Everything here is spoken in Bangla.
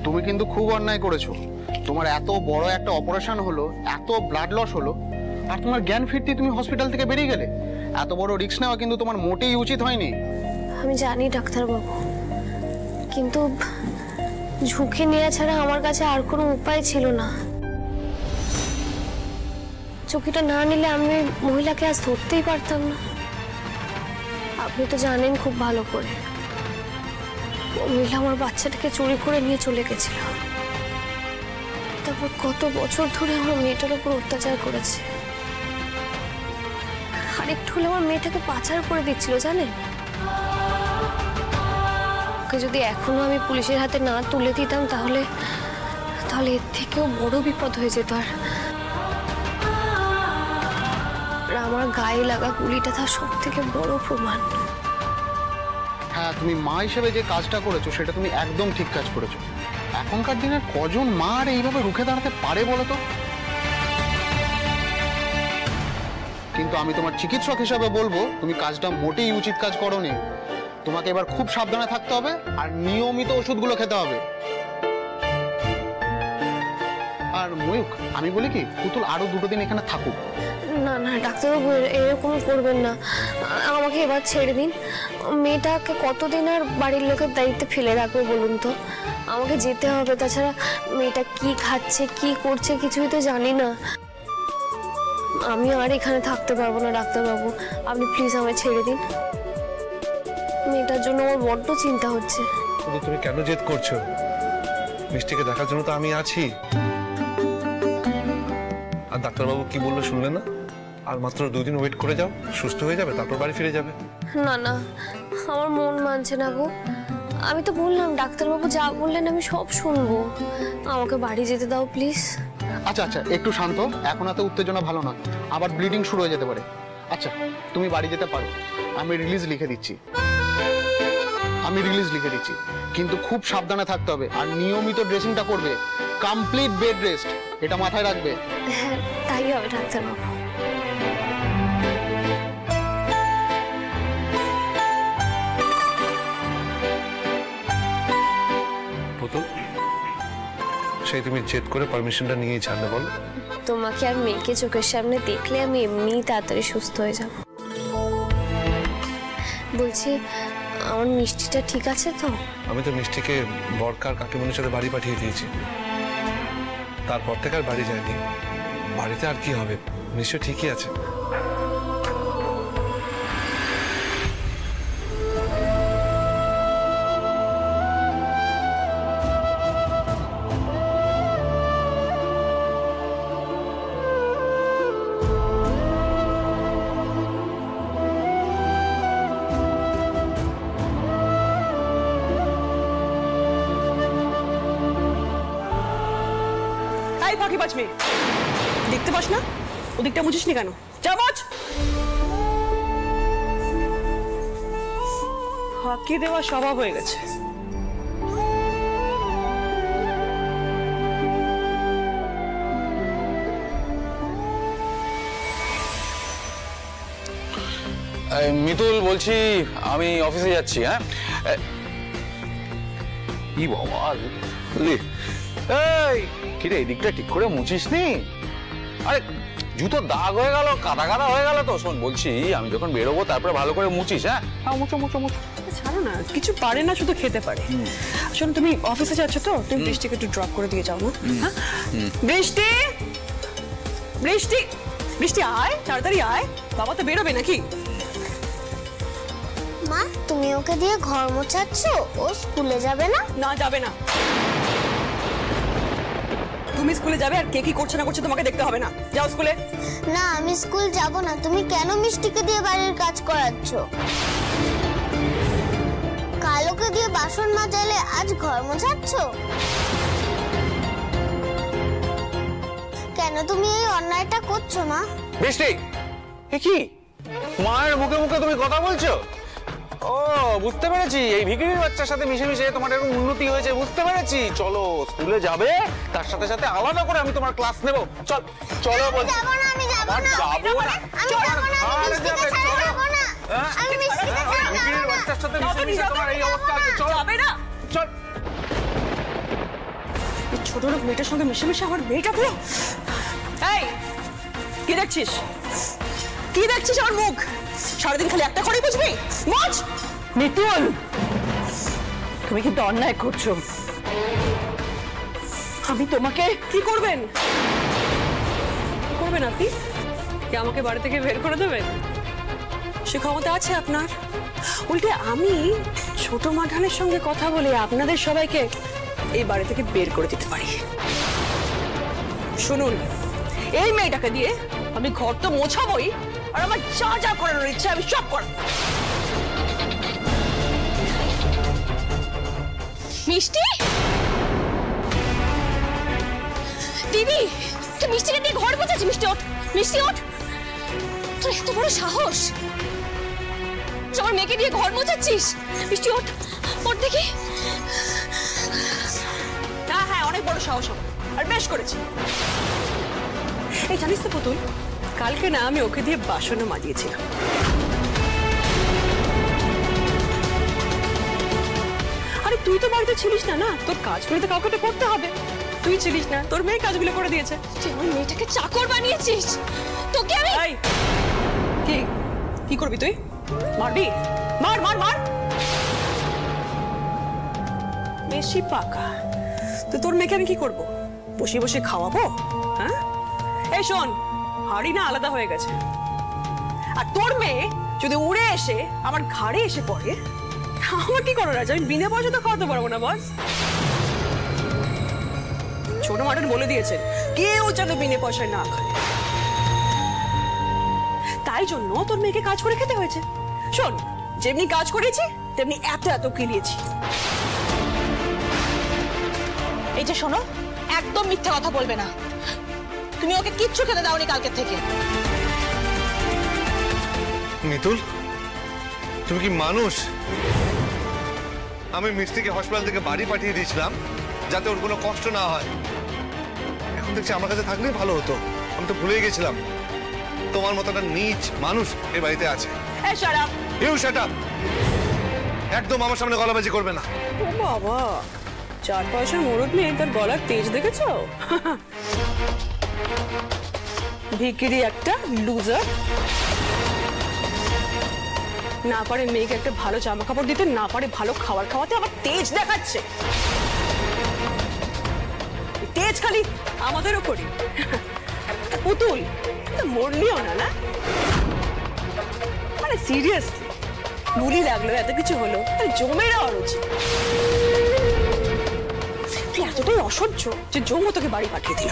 তুমি কিন্তু খুব অন্যায় করেছো। তোমার এত বড় একটা অপারেশন হলো, এত ব্লাড লস হলো, আর তোমার জ্ঞান ফিরতে তুমি হসপিটাল থেকে বেরিয়ে গেলে। এত বড় রিস্ক নেওয়া কিন্তু তোমার মোটেই উচিত হয়নি। আমি জানি ডাক্তারবাবু, কিন্তু ঝুঁকি নেওয়া ছাড়া আমার কাছে আর কোনো উপায় ছিল না। ঝুঁকিটা না নিলে আমি মহিলাকে আজ ধরতেই পারতাম না। আপনি তো জানেন খুব ভালো করে, মহিলা আমার বাচ্চাটাকে চুরি করে নিয়ে চলে গেছিল। তারপর কত বছর ধরে আমার মেয়েটার উপর অত্যাচার করেছে। আর একটু হলে আমার মেয়েটাকে পাচার করে দিচ্ছিল, জানেন? ওকে যদি এখনো আমি পুলিশের হাতে না তুলে দিতাম তাহলে এর থেকেও বড় বিপদ হয়ে যেত। আর আমার গায়ে লাগা গুলিটা তার সব থেকে বড় প্রমাণ। হ্যাঁ, তুমি মা হিসেবে যে কাজটা করেছো সেটা তুমি একদম ঠিক কাজ করেছো। এখনকার দিনে কজন মা আর এইভাবে রুখে দাঁড়াতে পারে বলো তো? কিন্তু আমি তোমার চিকিৎসক হিসাবে বলবো, তুমি কাজটা মোটেই উচিত কাজ করোনি। তোমাকে এবার খুব সাবধানে থাকতে হবে আর নিয়মিত ওষুধগুলো খেতে হবে। আর ময়ূক, আমি বলি কি, পুতুল আরো 2 দিন এখানে থাকুক। না না ডাক্তারবাবু, এরকম করবেন না। আমাকে এবার ছেড়ে দিন। মেয়েটাকে কতদিন আর বাড়ির লোকের দায়িত্বে ফেলে রাখবো বলুন তো? আমাকে যেতে হবে, তাছাড়া মেয়েটা কি খাচ্ছে কি করছে কিছুই তো জানি না। আমি আর এখানে থাকতে পারবো না ডাক্তারবাবু, আপনি প্লিজ আমায় ছেড়ে দিন। মেয়েটার জন্য আমার বড্ড চিন্তা হচ্ছে। তুমি কেন জেদ করছো? মিষ্টিকে দেখার জন্য তো আমি আছি। আর ডাক্তারবাবু কি বললো শুনলে না? আর মাত্র 2 দিন ওয়েট করে যাও, সুস্থ হয়ে যাবে, তারপর বাড়ি ফিরে যাবে। না না, আমার মন মানছে না গো। আমি তো বললাম ডাক্তারবাবু যা বললেন আমি সব শুনবো। আমাকে বাড়ি যেতে দাও প্লিজ। আচ্ছা আচ্ছা, একটু শান্ত। এখন এত উত্তেজনা ভালো না, আবার ব্লিডিং শুরু হয়ে যেতে পারে। আচ্ছা, তুমি বাড়ি যেতে পারো। আমি রিলিজ লিখে দিচ্ছি। কিন্তু খুব সাবধানে থাকতে হবে আর নিয়মিত ড্রেসিংটা করবে। কমপ্লিট বেড রেস্ট, এটা মাথায় রাখবে। হ্যাঁ, তাই হবে ডাক্তারবাবু। পুতুল, সেই তুমি জেদ করে পারমিশনটা নিয়েই ছাড়লে বল? তোমাকে আর মেয়েকে চোখের সামনে দেখলে আমি এমনিই তাড়াতাড়ি সুস্থ হয়ে যাব। বলছি, আমার মিষ্টিটা ঠিক আছে তো? আমি তো মিষ্টিকে বরকার কাকিমণির সাথে বাড়ি পাঠিয়ে দিয়েছি। তারপর থেকে আর বাড়ি যায়নি। বাড়িতে আর কি হবে, নিশ্চয় ঠিকই আছে। ফাঁকি পাঁচ মিনিট দেখতে পাস না? ওদিকটা মুছিস নি কেন? চামচ ফাঁকি দেওয়া স্বভাব হয়ে গেছে। মিতুল বলছি, আমি অফিসে যাচ্ছি। হ্যাঁ, কি বাবা, এই কিরে এদিকটা ঠিক করে মুছিস নি? আরে জুতো দাগ হয়ে গেল, কাদা কাদা হয়ে গেল তো। শোন বলছি, আমি যখন বেরোবো তারপরে ভালো করে মুছিস। হ্যাঁ হ্যাঁ, মুছো মুছো মুছো। ছাড়ো না, কিছু পারে না, শুধু খেতে পারে। শোনো, তুমি অফিসে যাচ্ছ তো, তুমি বৃষ্টিকে একটু ড্রপ করে দিয়ে যাও না। হ্যাঁ, বৃষ্টি বৃষ্টি বৃষ্টি আয়, তাড়াতাড়ি আয়। বাবা তো বেরোবে নাকি? মা, তুমি ওকে দিয়ে ঘর মোছাচ্ছ? ও স্কুলে যাবে না? না, যাবে না। তুমি স্কুলে যাবে, আর কে কি করছে না করছে তোমাকে দেখতে হবে না। যাও স্কুলে। না, আমি স্কুল যাব না। তুমি কেন মিষ্টিকে দিয়ে বাড়ির কাজ করাচ্ছ? কালোকে দিয়ে বাসন মাজালে আজ ঘর মোছাচ্ছ? কেন তুমি এই অন্যায়টা করছো মা? বৃষ্টি, এ কি মায়ের মুখে মুখে তুমি কথা বলছো? ও, বুঝতে পেরেছি, এই ভিখিরির বাচ্চার সাথে মিশে মিশে তোমার এরকম উন্নতি হয়েছে। বুঝতে পেরেছি। চলো স্কুলে যাবে, তার সাথে সাথে আলাদা করে আমি তোমার ক্লাস নেব। চল চলো বলছি। যাবো না, আমি যাবো না। যাবো না, আমি মিষ্টিকে ছাড়া যাবো না। ভিখিরির বাচ্চার সাথে মিশে মিশে তোমার এই অবস্থা আছে। চল যাবে না। চল। ছোট লোক মেয়েটার সঙ্গে মিশে আমার মেয়েটা পুরো। এই কি দেখছিস, কি দেখছিস আমার মুখ? সারাদিন খালি একটা করেই বুঝবি মজ। মিতুল, তুমি কিন্তু অন্যায় করছো। আমি তোমাকে কি করবেন আপনি? কি আমাকে বাড়ি থেকে বের করে দেবেন? সে ক্ষমতা আছে আপনার? উল্টে আমি ছোট মাঠানের সঙ্গে কথা বলে আপনাদের সবাইকে এই বাড়ি থেকে বের করে দিতে পারি। শুনুন, এই মেয়েটাকে দিয়ে আমি ঘর তো মোছাবই, আর আমার যা যা করানোর ইচ্ছা আমি সব করব। মিষ্টি, দিদি তুই মিষ্টিকে দিয়ে ঘর বোঝাচ্ছিস? মিষ্টি ওঠ, মিষ্টি ওঠ, তোর এত বড় সাহস, আমার মেয়েকে দিয়ে ঘর মোছাচ্ছিস? মিষ্টি ওঠ, ওঠ দেখি। হ্যাঁ, অনেক বড় সাহস হবে, আর বেশ করেছি। এই জানিস তো পুতুল, কালকে না আমি ওকে দিয়ে বাসনও মাজিয়েছিলাম। আরে তুই তো বাড়িতে ছিলিস না, তোর কাজগুলো তো কাউকে তো করতে হবে। তুই ছিলিস না, তোর মেয়ে কাজগুলো করে দিয়েছে। তুই আমার মেয়েটাকে চাকর বানিয়েছিস, তোকে আমি। কি করবি তুই? মারবি? মার মার মার। বেশি পাকা তো তোর মেয়েকে আমি কি করবো? বসে বসে খাওয়াবো? হ্যাঁ, এই শোন, হাড়ি না আলাদা হয়ে গেছে, আর তোর মেয়ে যদি উড়ে এসে আমার ঘাড়ে এসে পড়ে, আমার কি করার আছে? আমি বিনা পয়সা তো খাওয়াতে পারবো না বস। ছোট মাটন বলে দিয়েছেন কেউ যেন বিনা পয়সায় না খায়, তাই জন্য তোর মেয়েকে কাজ করে খেতে হয়েছে। শোন, যেমনি কাজ করেছি তেমনি এত এত কিলিয়েছি। এই যে শোনো, একদম মিথ্যা কথা বলবে না। তুমি ওকে কিচ্ছু খেতে দাওনি কালকে থেকে। মিতুল, তুমি কি মানুষ? আমি মিষ্টিকে হসপিটাল থেকে বাড়ি পাঠিয়ে দিয়েছিলাম যাতে ওর কোনো কষ্ট না হয়। এখন দেখছি আমার কাছে থাকলেই ভালো হতো। আমি তো ভুলেই গেছিলাম তোমার মতো একটা নীচ মানুষ এই বাড়িতে আছে। এই shut up. You shut up. একদম আমার সামনে গলাবাজি করবে না। ও বাবা, 4 পয়সার মুরুদ নেই, তার গলার তেজ দেখেছো? ভিকিরি একটা লুজার, না পারে মেয়েকে একটা ভালো জামা কাপড় দিতে, না পারে ভালো খাবার খাওয়াতে, আবার তেজ দেখাচ্ছে। তেজ খালি আমাদের উপরই। পুতুল মরলিও না, না মানে সিরিয়াসলি গুলি লাগলো, এত কিছু হলো, জমে যাওয়া উচিত। তুই এতটাই অসহ্য যে জমও তোকে বাড়ি পাঠিয়ে দিল।